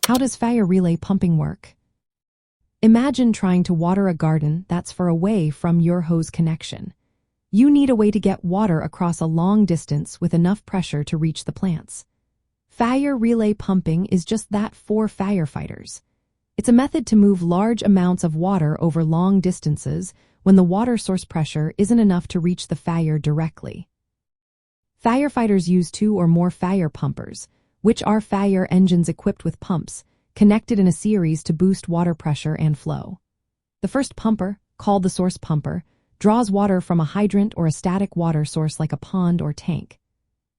How does fire relay pumping work? Imagine trying to water a garden that's far away from your hose connection. You need a way to get water across a long distance with enough pressure to reach the plants. Fire relay pumping is just that for firefighters. It's a method to move large amounts of water over long distances when the water source pressure isn't enough to reach the fire directly. Firefighters use 2 or more fire pumpers, which are fire engines equipped with pumps, connected in a series to boost water pressure and flow. The first pumper, called the source pumper, draws water from a hydrant or a static water source like a pond or tank.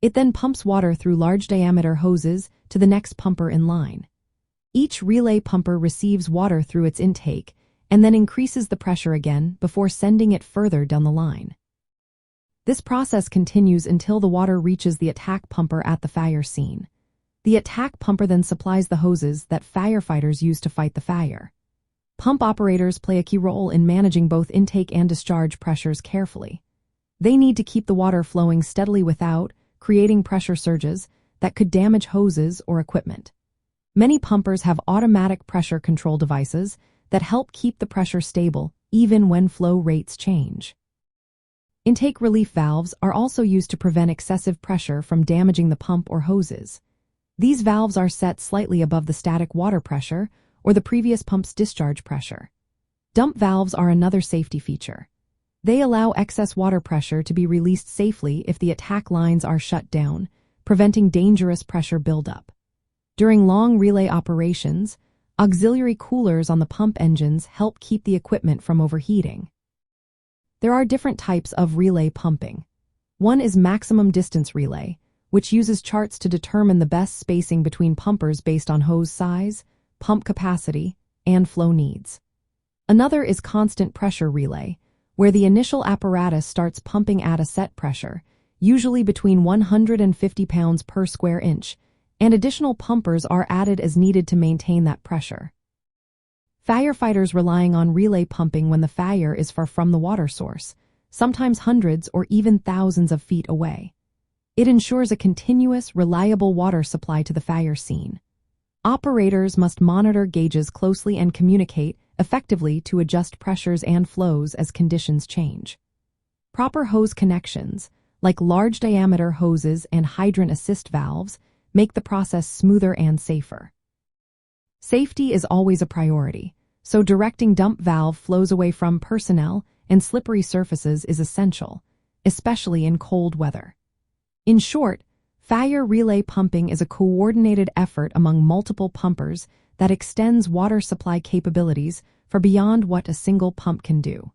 It then pumps water through large-diameter hoses to the next pumper in line. Each relay pumper receives water through its intake and then increases the pressure again before sending it further down the line. This process continues until the water reaches the attack pumper at the fire scene. The attack pumper then supplies the hoses that firefighters use to fight the fire. Pump operators play a key role in managing both intake and discharge pressures carefully. They need to keep the water flowing steadily without creating pressure surges that could damage hoses or equipment. Many pumpers have automatic pressure control devices that help keep the pressure stable even when flow rates change. Intake relief valves are also used to prevent excessive pressure from damaging the pump or hoses. These valves are set slightly above the static water pressure or the previous pump's discharge pressure. Dump valves are another safety feature. They allow excess water pressure to be released safely if the attack lines are shut down, preventing dangerous pressure buildup. During long relay operations, auxiliary coolers on the pump engines help keep the equipment from overheating. There are different types of relay pumping. One is maximum distance relay, which uses charts to determine the best spacing between pumpers based on hose size, pump capacity, and flow needs. Another is constant pressure relay, where the initial apparatus starts pumping at a set pressure, usually between 150 pounds per square inch, and additional pumpers are added as needed to maintain that pressure. Firefighters relying on relay pumping when the fire is far from the water source, sometimes hundreds or even thousands of feet away. It ensures a continuous, reliable water supply to the fire scene. Operators must monitor gauges closely and communicate effectively to adjust pressures and flows as conditions change. Proper hose connections, like large-diameter hoses and hydrant assist valves, make the process smoother and safer. Safety is always a priority, so directing dump valve flows away from personnel and slippery surfaces is essential, especially in cold weather. In short, fire relay pumping is a coordinated effort among multiple pumpers that extends water supply capabilities for beyond what a single pump can do.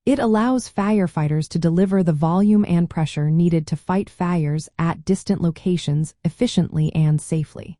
It allows firefighters to deliver the volume and pressure needed to fight fires at distant locations efficiently and safely.